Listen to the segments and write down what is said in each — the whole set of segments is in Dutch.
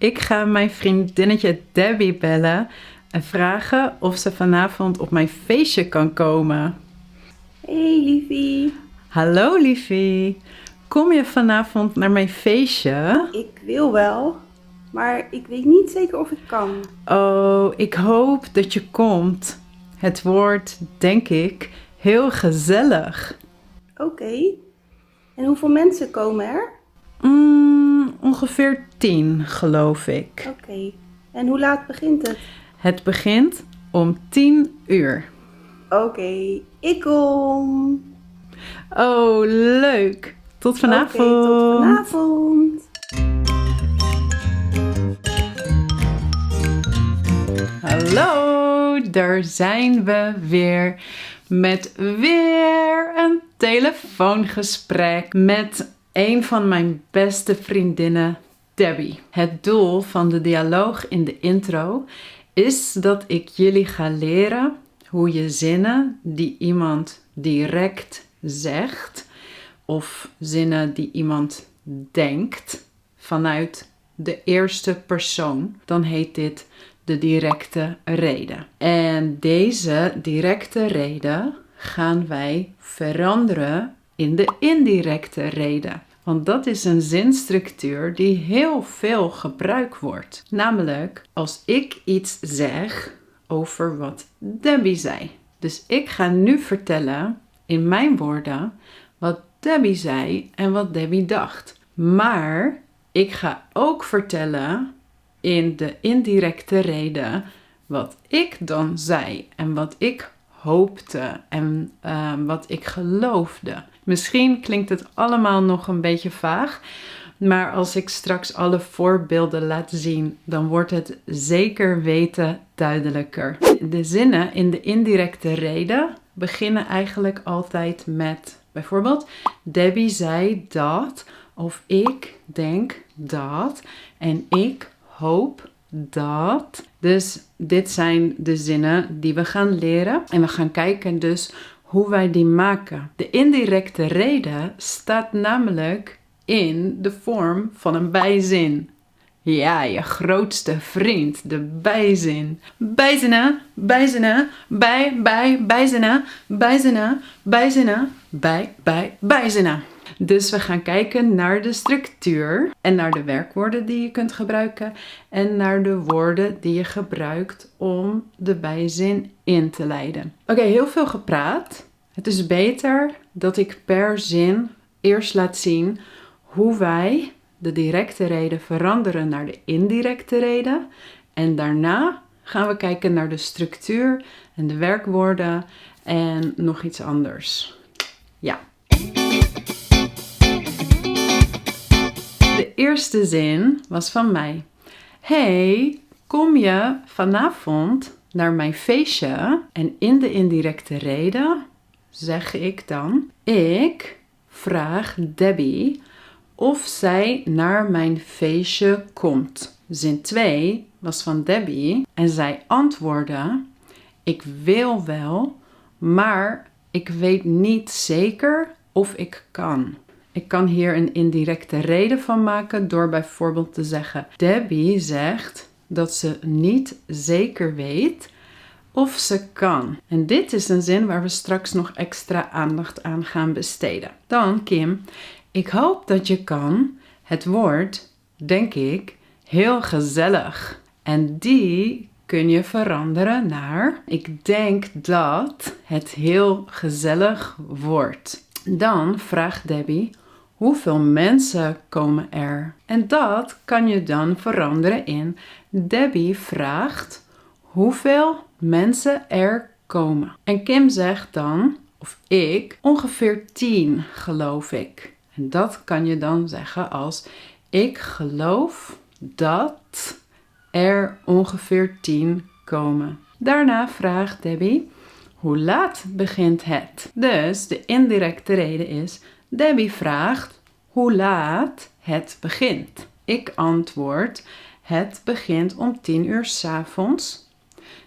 Ik ga mijn vriendinnetje Debbie bellen en vragen of ze vanavond op mijn feestje kan komen. Hey liefie. Hallo liefie, kom je vanavond naar mijn feestje? Ik wil wel, maar ik weet niet zeker of ik kan. Oh, ik hoop dat je komt. Het wordt, denk ik, heel gezellig. Oké. En hoeveel mensen komen er? Ongeveer 10, geloof ik. Oké. En hoe laat begint het? Het begint om 10 uur. Oké, ik kom. Oh, leuk. Tot vanavond. Oké, tot vanavond. Hallo, daar zijn we weer met weer een telefoongesprek met een van mijn beste vriendinnen, Debbie. Het doel van de dialoog in de intro is dat ik jullie ga leren hoe je zinnen die iemand direct zegt of zinnen die iemand denkt vanuit de eerste persoon, dan heet dit de directe reden. En deze directe reden gaan wij veranderen in de indirecte reden. Want dat is een zinstructuur die heel veel gebruikt wordt. Namelijk als ik iets zeg over wat Debbie zei. Dus ik ga nu vertellen in mijn woorden wat Debbie zei en wat Debbie dacht. Maar ik ga ook vertellen in de indirecte reden wat ik dan zei en wat ik hoopte en wat ik geloofde. Misschien klinkt het allemaal nog een beetje vaag, maar als ik straks alle voorbeelden laat zien, dan wordt het zeker weten duidelijker. De zinnen in de indirecte reden beginnen eigenlijk altijd met bijvoorbeeld Debbie zei dat, of ik denk dat en ik hoop dat. Dus dit zijn de zinnen die we gaan leren en we gaan kijken dus hoe wij die maken. De indirecte reden staat namelijk in de vorm van een bijzin. Ja, je grootste vriend, de bijzin. Bijzinnen, bijzinnen, bijzinnen, bijzinnen, bijzinnen, bijzinnen. Dus we gaan kijken naar de structuur en naar de werkwoorden die je kunt gebruiken en naar de woorden die je gebruikt om de bijzin in te leiden. Oké, heel veel gepraat. Het is beter dat ik per zin eerst laat zien hoe wij de directe reden veranderen naar de indirecte reden. En daarna gaan we kijken naar de structuur en de werkwoorden en nog iets anders. Ja. De eerste zin was van mij. Hey, kom je vanavond naar mijn feestje? En in de indirecte reden zeg ik dan, ik vraag Debbie of zij naar mijn feestje komt. Zin 2 was van Debbie en zij antwoordde, ik wil wel, maar ik weet niet zeker of ik kan. Ik kan hier een indirecte reden van maken door bijvoorbeeld te zeggen, Debbie zegt dat ze niet zeker weet of ze kan. En dit is een zin waar we straks nog extra aandacht aan gaan besteden. Dan Kim, ik hoop dat je kan. Het wordt, denk ik, heel gezellig. En die kun je veranderen naar, ik denk dat het heel gezellig wordt. Dan vraagt Debbie, hoeveel mensen komen er? En dat kan je dan veranderen in, Debbie vraagt hoeveel mensen er komen. En Kim zegt dan, of ik, ongeveer 10 geloof ik. En dat kan je dan zeggen als, ik geloof dat er ongeveer 10 komen. Daarna vraagt Debbie, hoe laat begint het? Dus de indirecte reden is, Debbie vraagt hoe laat het begint. Ik antwoord, het begint om 10 uur 's avonds.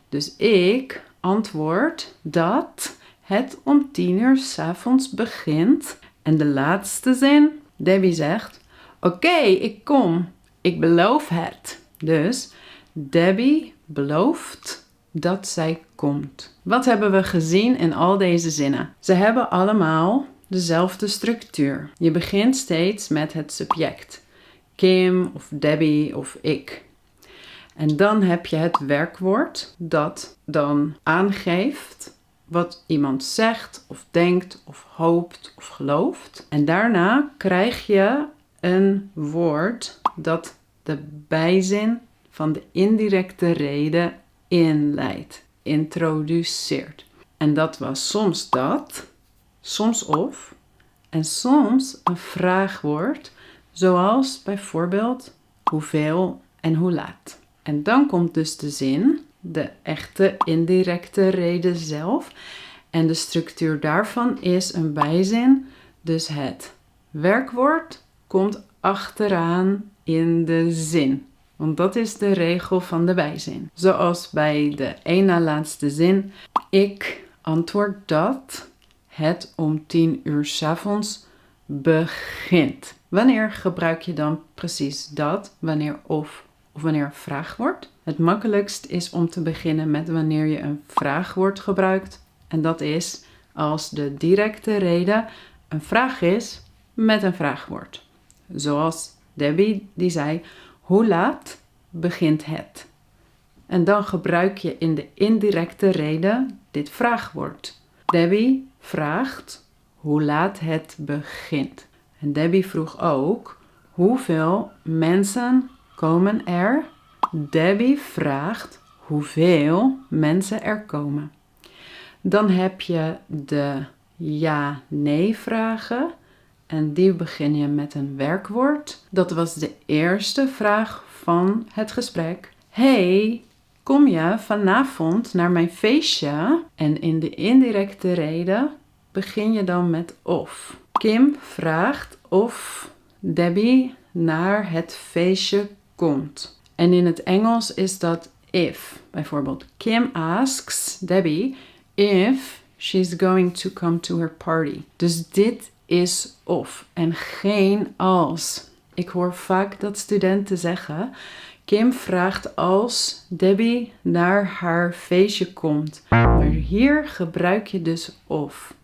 Dus ik antwoord dat het om 10 uur 's avonds begint. En de laatste zin, Debbie zegt, oké, ik kom. Ik beloof het. Dus Debbie belooft dat zij komt. Wat hebben we gezien in al deze zinnen? Ze hebben allemaal dezelfde structuur. Je begint steeds met het subject. Kim of Debbie of ik. En dan heb je het werkwoord dat dan aangeeft wat iemand zegt of denkt of hoopt of gelooft. En daarna krijg je een woord dat de bijzin van de indirecte reden inleidt, introduceert. En dat was soms dat, soms of en soms een vraagwoord, zoals bijvoorbeeld hoeveel en hoe laat. En dan komt dus de zin, de echte indirecte reden zelf. En de structuur daarvan is een bijzin, dus het werkwoord komt achteraan in de zin. Want dat is de regel van de bijzin. Zoals bij de één na laatste zin. Ik antwoord dat het om 10 uur 's avonds begint. Wanneer gebruik je dan precies dat? Wanneer of wanneer vraagwoord? Het makkelijkst is om te beginnen met wanneer je een vraagwoord gebruikt. En dat is als de directe reden een vraag is met een vraagwoord. Zoals Debbie die zei, hoe laat begint het? En dan gebruik je in de indirecte reden dit vraagwoord. Debbie vraagt hoe laat het begint. En Debbie vroeg ook, hoeveel mensen komen er? Debbie vraagt hoeveel mensen er komen. Dan heb je de ja-nee vragen. En die begin je met een werkwoord. Dat was de eerste vraag van het gesprek. Hey, kom je vanavond naar mijn feestje? En in de indirecte reden begin je dan met of. Kim vraagt of Debbie naar het feestje komt. En in het Engels is dat if. Bijvoorbeeld, Kim asks Debbie if she's going to come to her party. Dus dit is of en geen als. Ik hoor vaak dat studenten zeggen, Kim vraagt als Debbie naar haar feestje komt. Maar hier gebruik je dus of.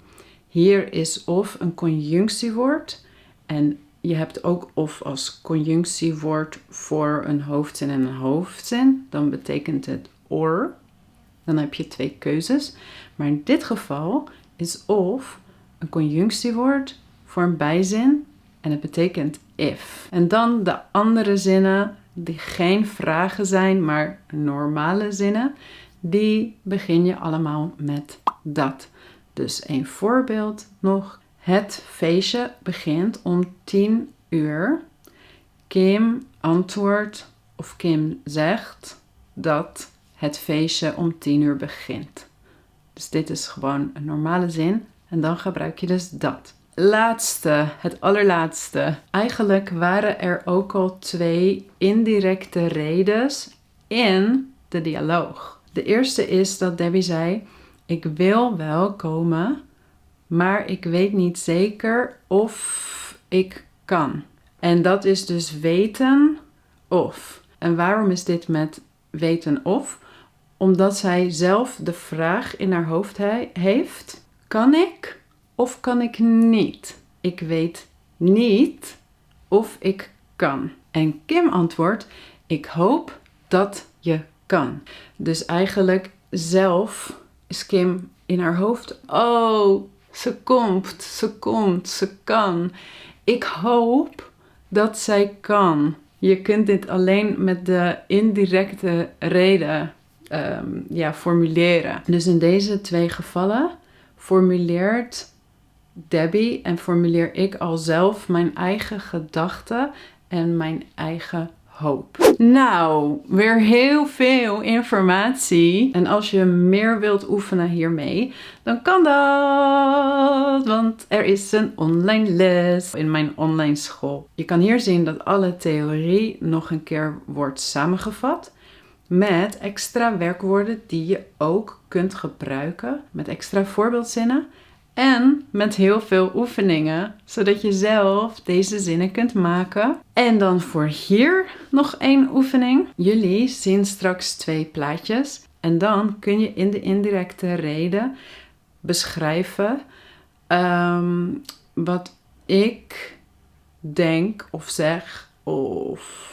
Hier is of een conjunctiewoord en je hebt ook of als conjunctiewoord voor een hoofdzin en een hoofdzin. Dan betekent het or. Dan heb je 2 keuzes. Maar in dit geval is of een conjunctiewoord voor een bijzin en het betekent if. En dan de andere zinnen die geen vragen zijn, maar normale zinnen, die begin je allemaal met dat. Dus een voorbeeld nog. Het feestje begint om 10 uur. Kim antwoordt of Kim zegt dat het feestje om 10 uur begint. Dus dit is gewoon een normale zin en dan gebruik je dus dat. Laatste, het allerlaatste. Eigenlijk waren er ook al 2 indirecte redens in de dialoog. De eerste is dat Debbie zei, ik wil wel komen, maar ik weet niet zeker of ik kan. En dat is dus weten of. En waarom is dit met weten of? Omdat zij zelf de vraag in haar hoofd heeft, kan ik of kan ik niet? Ik weet niet of ik kan. En Kim antwoordt, ik hoop dat je kan. Dus eigenlijk zelf is Kim in haar hoofd, oh, ze komt, ze kan. Ik hoop dat zij kan. Je kunt dit alleen met de indirecte reden formuleren. Dus in deze 2 gevallen formuleert Debbie en formuleer ik al zelf mijn eigen gedachten en mijn eigen hoop. Nou, weer heel veel informatie. En als je meer wilt oefenen hiermee, dan kan dat. Want er is een online les in mijn online school. Je kan hier zien dat alle theorie nog een keer wordt samengevat. Met extra werkwoorden die je ook kunt gebruiken. Met extra voorbeeldzinnen. En met heel veel oefeningen, zodat je zelf deze zinnen kunt maken. En dan voor hier nog 1 oefening. Jullie zien straks 2 plaatjes. En dan kun je in de indirecte reden beschrijven wat ik denk of zeg of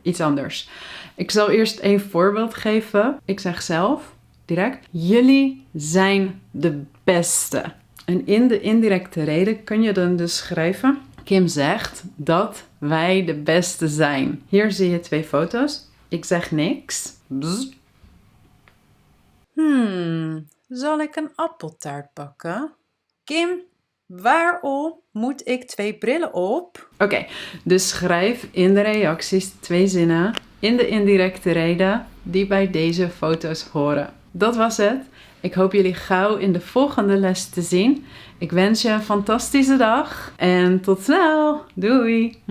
iets anders. Ik zal eerst een voorbeeld geven. Ik zeg zelf direct: jullie zijn de beste. En in de indirecte reden kun je dan dus schrijven: Kim zegt dat wij de beste zijn. Hier zie je 2 foto's. Ik zeg niks. Bzz. Zal ik een appeltaart bakken? Kim, waarom moet ik 2 brillen op? Oké, dus schrijf in de reacties 2 zinnen in de indirecte reden die bij deze foto's horen. Dat was het. Ik hoop jullie gauw in de volgende les te zien. Ik wens je een fantastische dag en tot snel. Doei!